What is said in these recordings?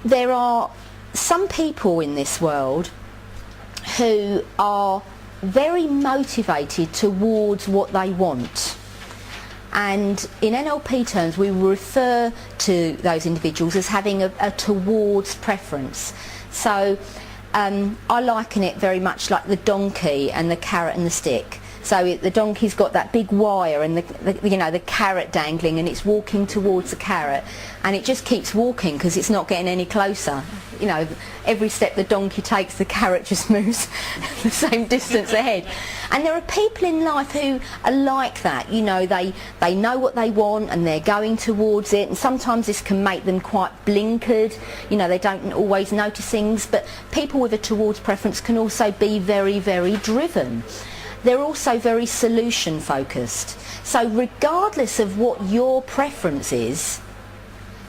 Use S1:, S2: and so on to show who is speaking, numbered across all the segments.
S1: there are some people in this world who are very motivated towards what they want. And in NLP terms, we refer to those individuals as having a towards preference. So I liken it very much like the donkey and the carrot and the stick. So the donkey's got that big wire and the carrot dangling, and it's walking towards the carrot, and it just keeps walking because it's not getting any closer. You know, every step the donkey takes, the carrot just moves the same distance ahead. And there are people in life who are like that. You know, they know what they want and they're going towards it, and sometimes this can make them quite blinkered. You know, they don't always notice things. But people with a towards preference can also be very, very driven. They're also very solution focused. So regardless of what your preference is,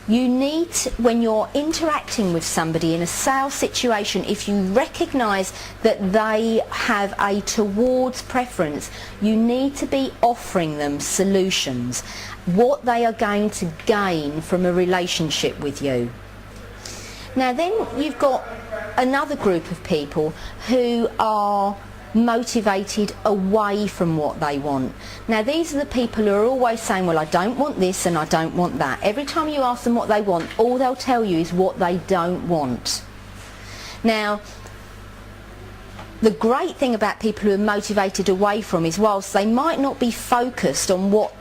S1: you need to, when you're interacting with somebody in a sales situation, if you recognise that they have a towards preference, you need to be offering them solutions, what they are going to gain from a relationship with you. Now then you've got another group of people who are motivated away from what they want. Now these are the people who are always saying, well, I don't want this and I don't want that. Every time you ask them what they want, all they'll tell you is what they don't want. Now the great thing about people who are motivated away from is, whilst they might not be focused on what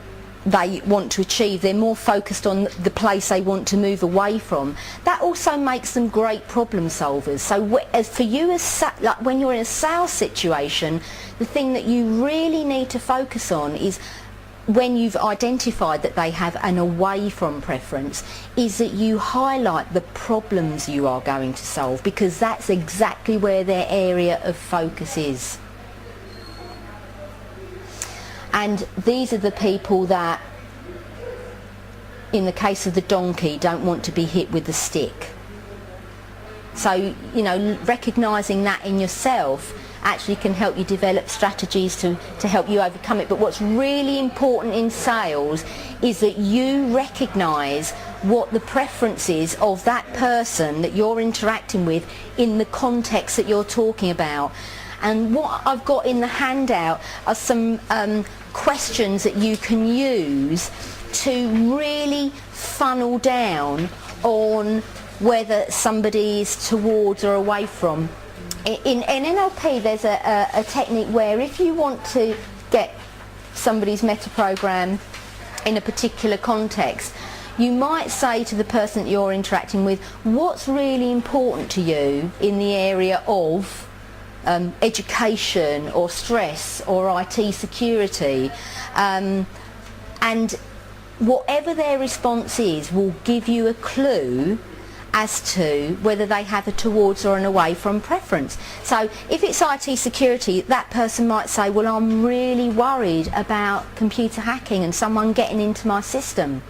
S1: they want to achieve, they're more focused on the place they want to move away from. That also makes them great problem solvers. So as for you, like when you're in a sales situation, the thing that you really need to focus on is, when you've identified that they have an away from preference, is that you highlight the problems you are going to solve, because that's exactly where their area of focus is. And these are the people that, in the case of the donkey, don't want to be hit with the stick. So, you know, recognising that in yourself actually can help you develop strategies to help you overcome it. But what's really important in sales is that you recognise what the preference is of that person that you're interacting with in the context that you're talking about. And what I've got in the handout are some questions that you can use to really funnel down on whether somebody is towards or away from. In NLP there's a technique where, if you want to get somebody's meta program in a particular context, you might say to the person that you're interacting with, what's really important to you in the area of education or stress or IT security, and whatever their response is will give you a clue as to whether they have a towards or an away from preference. So if it's IT security, that person might say, well, I'm really worried about computer hacking and someone getting into my system.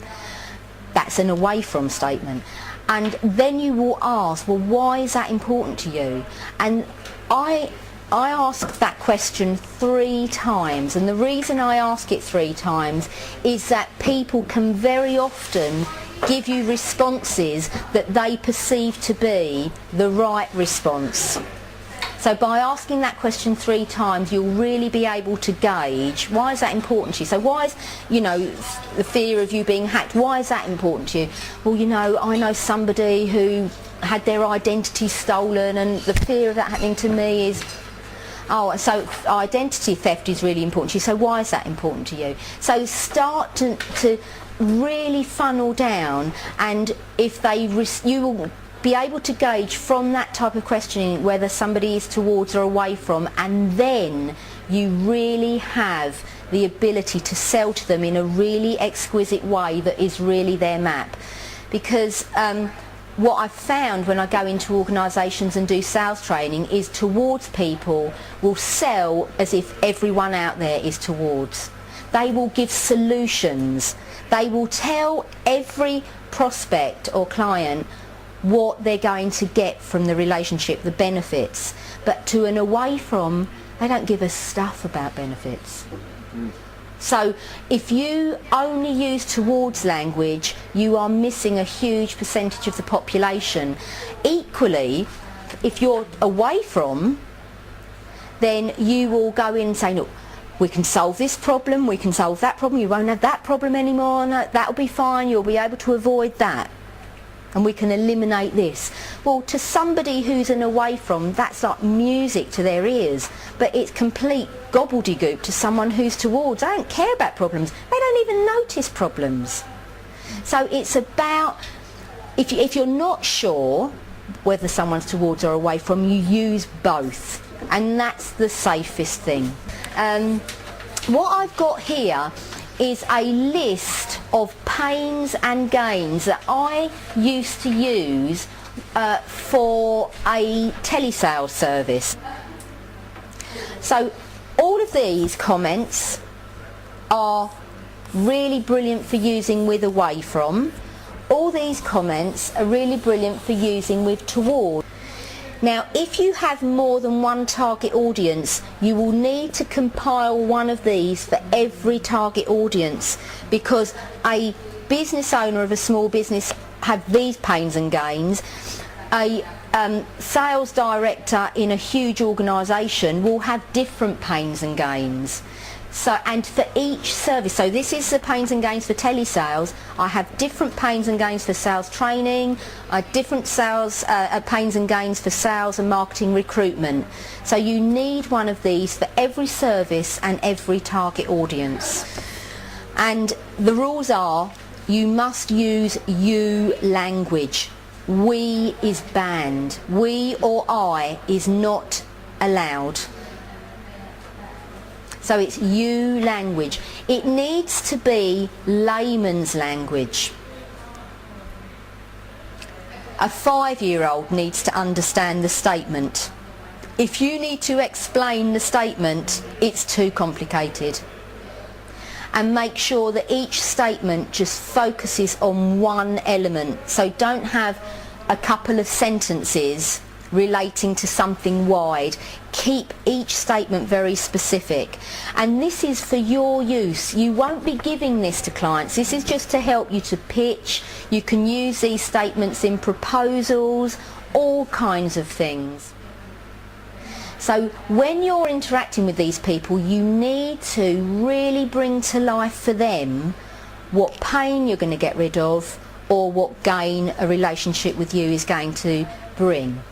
S1: That's an away from statement. And then you will ask, well, why is that important to you? And I ask that question 3 times, and the reason I ask it 3 times is that people can very often give you responses that they perceive to be the right response. So by asking that question 3 times, you'll really be able to gauge, why is that important to you? So why is, you know, the fear of you being hacked, why is that important to you? Well, you know, I know somebody who had their identity stolen, and the fear of that happening to me is, oh, so identity theft is really important to you, so why is that important to you? So start to really funnel down, and if you will be able to gauge from that type of questioning whether somebody is towards or away from, and then you really have the ability to sell to them in a really exquisite way that is really their map. Because what I've found when I go into organisations and do sales training is, towards people will sell as if everyone out there is towards. They will give solutions. They will tell every prospect or client what they're going to get from the relationship, the benefits. But to an away from, they don't give a stuff about benefits. So if you only use towards language, you are missing a huge percentage of the population. Equally, if you're away from, then you will go in and say, look, we can solve this problem, we can solve that problem, you won't have that problem anymore, no, that'll be fine, you'll be able to avoid that. And we can eliminate this. Well, to somebody who's an away from, that's like music to their ears, but it's complete gobbledygook to someone who's towards. They don't care about problems. They don't even notice problems. So it's about, if you're not sure whether someone's towards or away from, you use both. And that's the safest thing. What I've got here is a list of pains and gains that I used to use for a telesales service. So all of these comments are really brilliant for using with away from. All these comments are really brilliant for using with toward. Now, if you have more than one target audience, you will need to compile one of these for every target audience, because a business owner of a small business have these pains and gains. A sales director in a huge organisation will have different pains and gains. So, and for each service, so this is the pains and gains for telesales. I have different pains and gains for sales training, different sales pains and gains for sales and marketing recruitment. So you need one of these for every service and every target audience. And the rules are, you must use you language. We is banned. We or I is not allowed. So it's you language. It needs to be layman's language. A 5-year-old needs to understand the statement. If you need to explain the statement, it's too complicated. And make sure that each statement just focuses on one element. So don't have a couple of sentences relating to something wide. Keep each statement very specific, and this is for your use. You won't be giving this to clients. This is just to help you to pitch. You can use these statements in proposals, all kinds of things. So when you're interacting with these people, you need to really bring to life for them what pain you're going to get rid of, or what gain a relationship with you is going to bring.